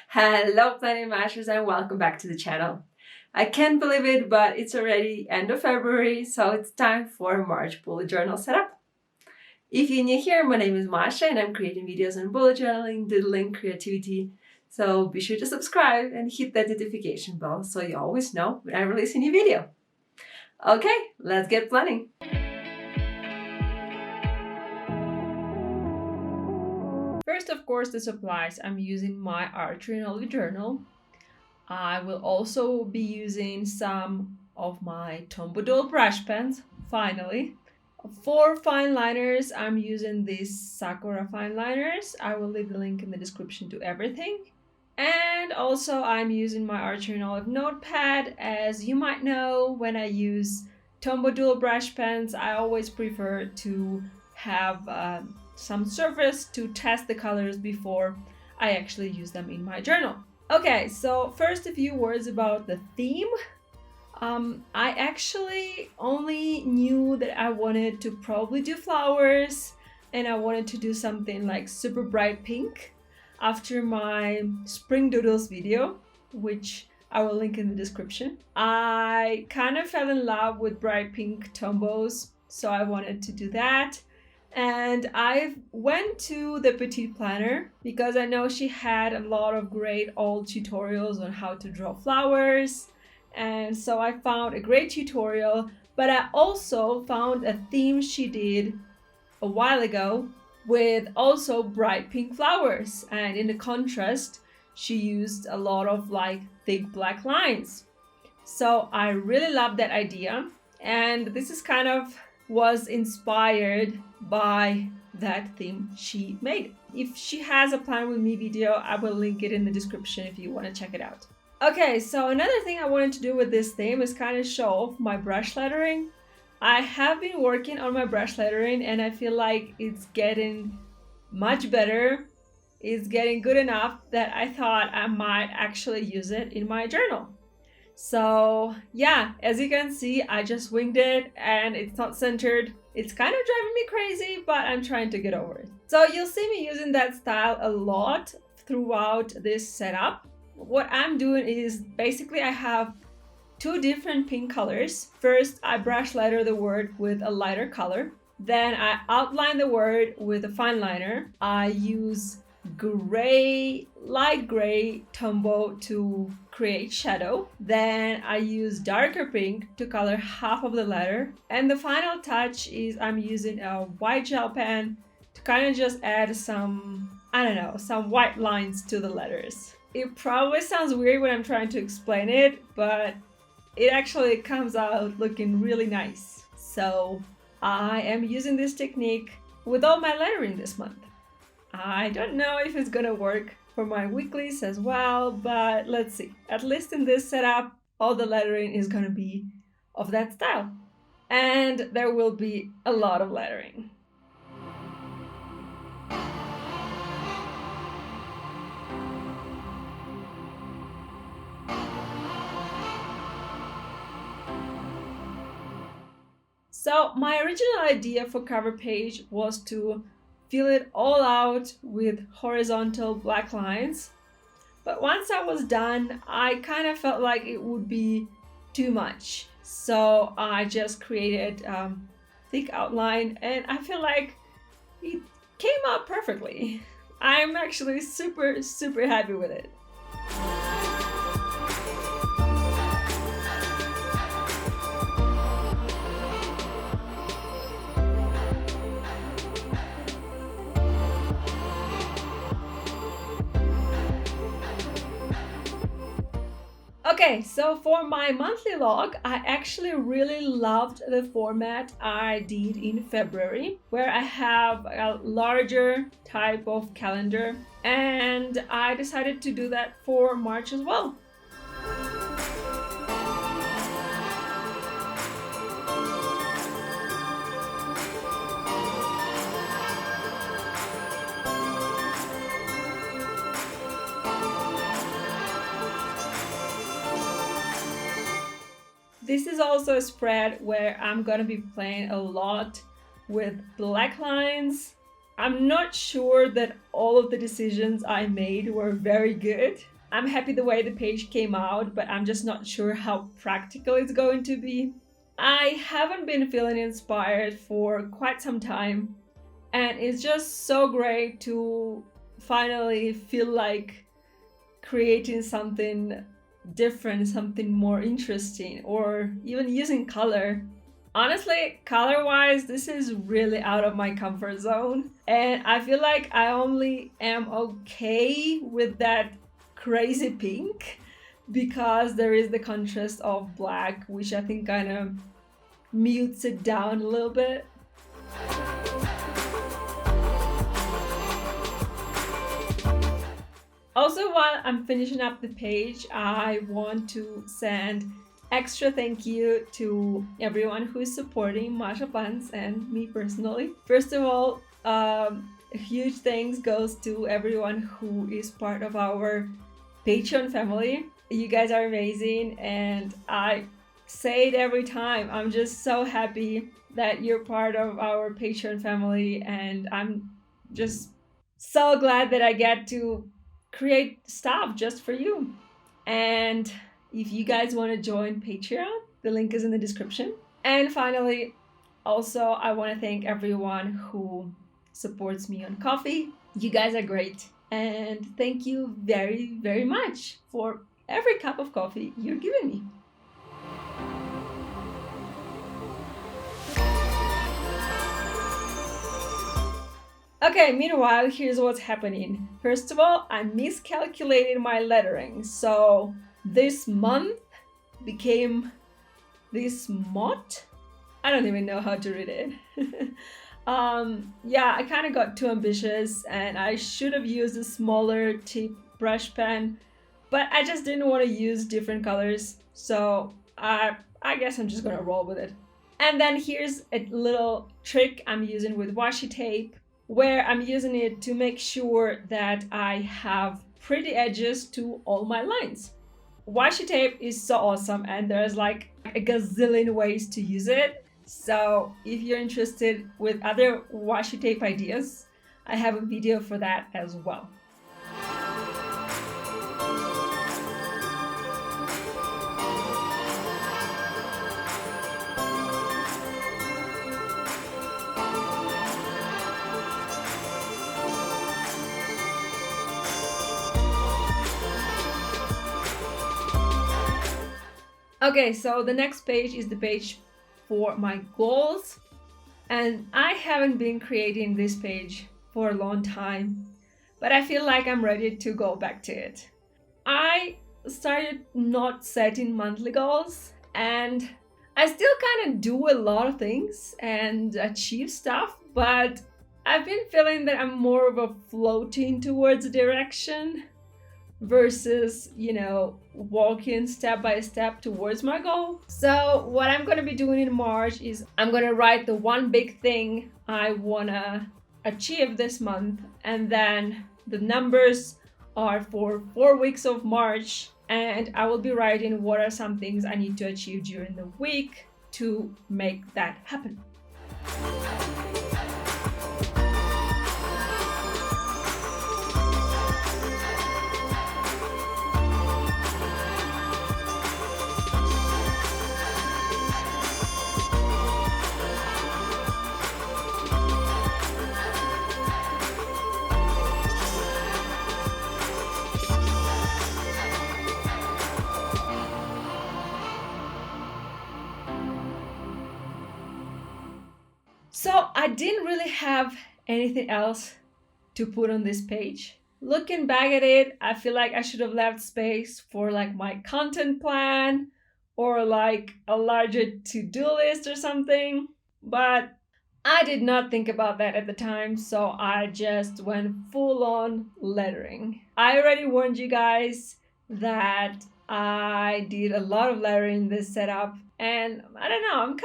Hello Planet Mashers and welcome back to the channel. I can't believe it, but it's already end of February, so it's time for March bullet journal setup. If you're new here, my name is Masha and I'm creating videos on bullet journaling, doodling, creativity. So be sure to subscribe and hit that notification bell so you always know when I release a new video. Okay, let's get planning. First, of course, the supplies. I'm using my archery and olive journal. I will also be using some of my Tombow brush pens, finally. For fine liners, I'm using these Sakura fine liners. I will leave the link in the description to everything. And also I'm using my Archer and Olive notepad. As you might know, when I use Tombow brush pens, I always prefer to have some surface to test the colors before I actually use them in my journal. Okay, so first a few words about the theme. I actually only knew that I wanted to probably do flowers and I wanted to do something like super bright pink after my spring doodles video, which I will link in the description. I kind of fell in love with bright pink Tombows, so I wanted to do that. And I went to the Petite Planner because I know she had a lot of great old tutorials on how to draw flowers. And so I found a great tutorial, but I also found a theme she did a while ago with also bright pink flowers. And in the contrast, she used a lot of like thick black lines. So I really love that idea. And this is kind of was inspired by that theme she made. If she has a plan with me video, I will link it in the description if you want to check it out. Okay, so another thing I wanted to do with this theme is kind of show off my brush lettering. I have been working on my brush lettering and I feel like it's getting much better. It's getting good enough that I thought I might actually use it in my journal. So yeah, as you can see, I just winged it and it's not centered. It's kind of driving me crazy, but I'm trying to get over it. So you'll see me using that style a lot throughout this setup. What I'm doing is basically I have two different pink colors. First, I brush letter the word with a lighter color. Then I outline the word with a fine liner. I use gray, light gray Tombow to create shadow. Then I use darker pink to color half of the letter. And the final touch is I'm using a white gel pen to kind of just add some, I don't know, some white lines to the letters. It probably sounds weird when I'm trying to explain it, but it actually comes out looking really nice. So I am using this technique with all my lettering this month. I don't know if it's gonna work for my weeklies as well, but let's see. At least in this setup, all the lettering is gonna be of that style. And there will be a lot of lettering. So my original idea for cover page was to fill it all out with horizontal black lines. But once I was done, I kind of felt like it would be too much. So I just created thick outline and I feel like it came out perfectly. I'm actually super happy with it. Okay, so for my monthly log, I actually really loved the format I did in February, where I have a larger type of calendar, and I decided to do that for March as well. This is also a spread where I'm gonna be playing a lot with black lines I'm not sure that all of the decisions I made were very good. I'm happy the way the page came out, but I'm just not sure how practical it's going to be. I haven't been feeling inspired for quite some time, and it's just so great to finally feel like creating something different, something more interesting, or even using color. Honestly, color wise, this is really out of my comfort zone, and I feel like I only am okay with that crazy pink because there is the contrast of black, which I think kind of mutes it down a little bit. Also, while I'm finishing up the page, I want to send extra thank you to everyone who is supporting Masha Plants and me personally. First of all, a huge thanks goes to everyone who is part of our Patreon family. You guys are amazing, and I say it every time. I'm just so happy that you're part of our Patreon family, and I'm just so glad that I get to create stuff just for you. And if you guys want to join Patreon, the link is in the description. And finally, also, I want to thank everyone who supports me on Coffee. You guys are great. And thank you very, very much for every cup of coffee you're giving me. Okay, meanwhile, here's what's happening. First of all, I miscalculated my lettering. So this month became this mot. I don't even know how to read it. Yeah, I kind of got too ambitious and I should have used a smaller tip brush pen, but I just didn't want to use different colors. So I guess I'm just gonna roll with it. And then here's a little trick I'm using with washi tape, where I'm using it to make sure that I have pretty edges to all my lines. Washi tape is so awesome, and there's like a gazillion ways to use it. So if you're interested with other washi tape ideas, I have a video for that as well. Okay, so the next page is the page for my goals, and I haven't been creating this page for a long time, but I feel like I'm ready to go back to it. I started not setting monthly goals, and I still kind of do a lot of things and achieve stuff, but I've been feeling that I'm more of a floating towards a direction versus, walking step by step towards my goal. So what I'm going to be doing in March is I'm going to write the one big thing I want to achieve this month, and then the numbers are for 4 weeks of March, and I will be writing what are some things I need to achieve during the week to make that happen. So I didn't really have anything else to put on this page. Looking back at it, I feel like I should have left space for like my content plan or like a larger to-do list or something. But I did not think about that at the time, so I just went full on lettering. I already warned you guys that I did a lot of lettering in this setup, and I don't know, I'm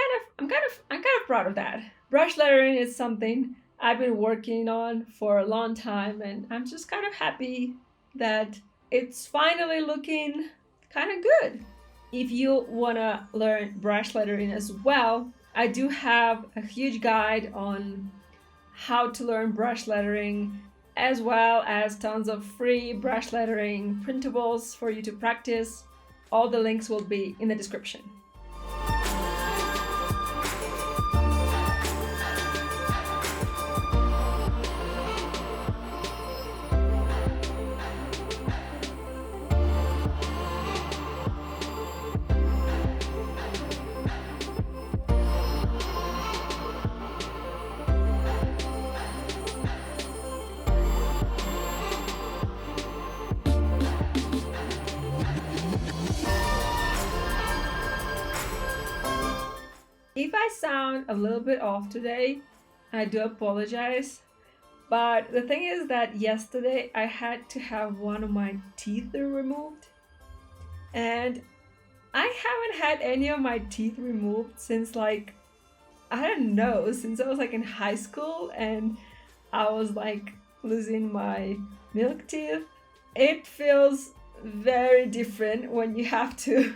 kind of proud of that. Brush lettering is something I've been working on for a long time, and I'm just kind of happy that it's finally looking kind of good. If you want to learn brush lettering as well, I do have a huge guide on how to learn brush lettering, as well as tons of free brush lettering printables for you to practice. All the links will be in the description. If I sound a little bit off today, I do apologize. But the thing is that yesterday I had to have one of my teeth removed. And I haven't had any of my teeth removed since I don't know, since I was in high school and I was losing my milk teeth. It feels very different when you have to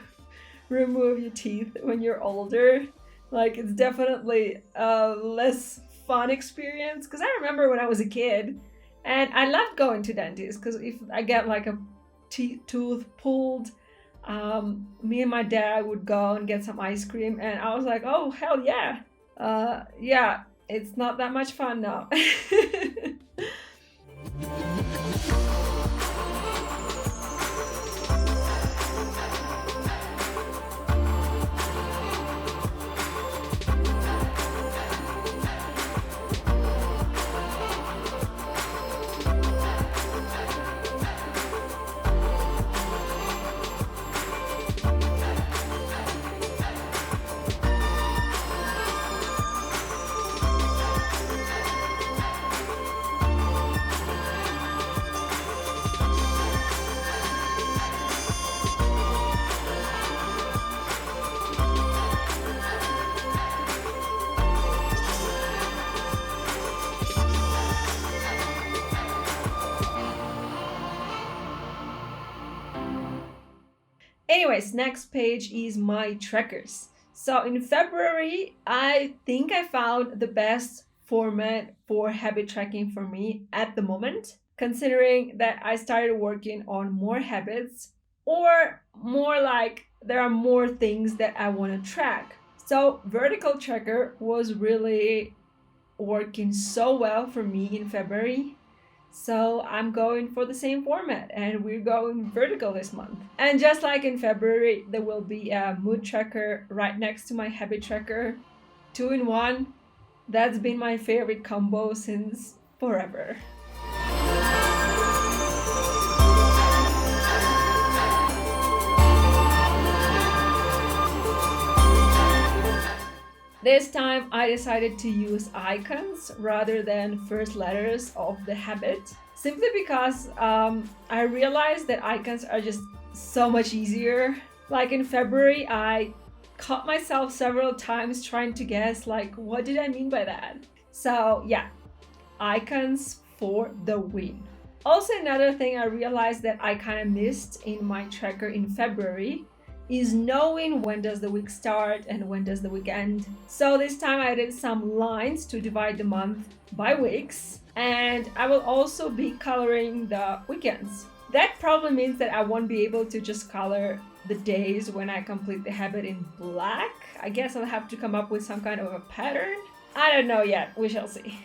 remove your teeth when you're older. It's definitely a less fun experience, because I remember when I was a kid and I loved going to dentists, because if I get a tooth pulled, me and my dad would go and get some ice cream and I was like, oh hell yeah. Yeah, it's not that much fun now. Anyways, next page is my trackers. So in February, I think I found the best format for habit tracking for me at the moment, considering that I started working on more habits, or more there are more things that I want to track. So vertical tracker was really working so well for me in February. So I'm going for the same format and we're going vertical this month. And just like in February, there will be a mood tracker right next to my habit tracker. 2-in-1. That's been my favorite combo since forever. This time I decided to use icons rather than first letters of the habit, simply because I realized that icons are just so much easier. In February, I caught myself several times trying to guess what did I mean by that? So yeah, icons for the win. Also, another thing I realized that I kind of missed in my tracker in February is knowing when does the week start and when does the week end. So this time I did some lines to divide the month by weeks, and I will also be coloring the weekends. That probably means that I won't be able to just color the days when I complete the habit in black. I guess I'll have to come up with some kind of a pattern. I don't know yet, we shall see.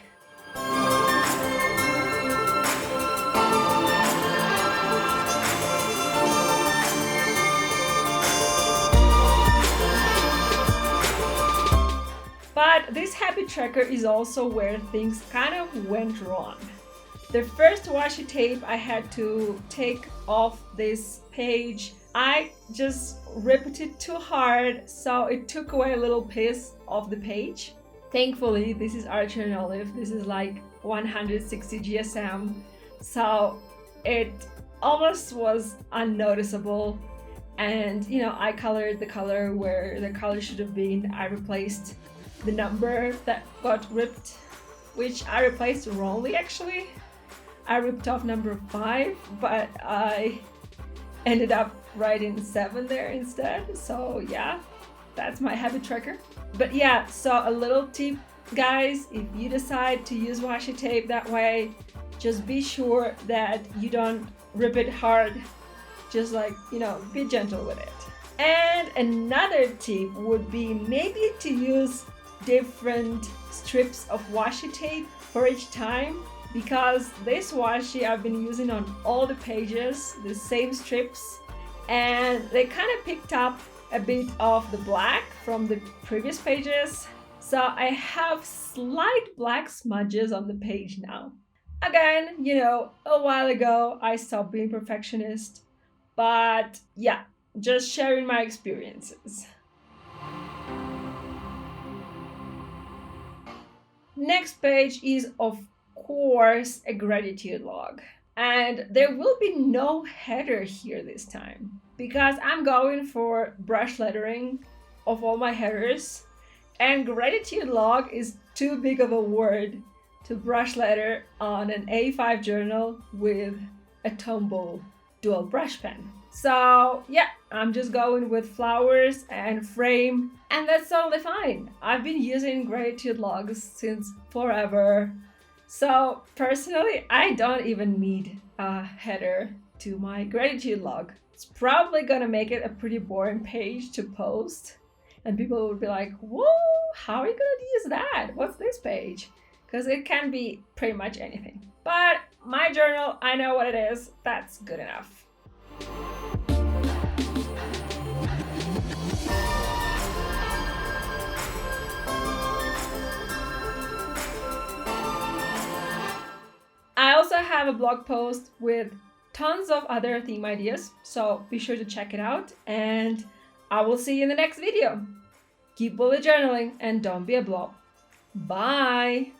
But this habit tracker is also where things kind of went wrong. The first washi tape I had to take off this page, I just ripped it too hard, so it took away a little piece of the page. Thankfully, this is Archer and Olive. This is 160 GSM, so it almost was unnoticeable. And I colored the color where the color should have been. I replaced the number that got ripped, which I replaced wrongly actually. I ripped off number 5, but I ended up writing 7 there instead. So yeah, that's my habit tracker. But yeah, so a little tip Guys, if you decide to use washi tape that way, just be sure that you don't rip it hard. Just like, be gentle with it. And another tip would be maybe to use different strips of washi tape for each time, because this washi I've been using on all the pages, the same strips, and they kind of picked up a bit of the black from the previous pages. So I have slight black smudges on the page now. Again, a while ago I stopped being perfectionist, but yeah, just sharing my experiences. Next page is, of course, a gratitude log. And there will be no header here this time because I'm going for brush lettering of all my headers, and gratitude log is too big of a word to brush letter on an A5 journal with a Tombow dual brush pen. So yeah, I'm just going with flowers and frame, and that's totally fine. I've been using gratitude logs since forever. So personally, I don't even need a header to my gratitude log. It's probably gonna make it a pretty boring page to post, and people would be like, whoa, how are you gonna use that? What's this page? Because it can be pretty much anything. But my journal, I know what it is. That's good enough. I also have a blog post with tons of other theme ideas, so be sure to check it out, and I will see you in the next video. Keep bullet journaling and don't be a blob. Bye!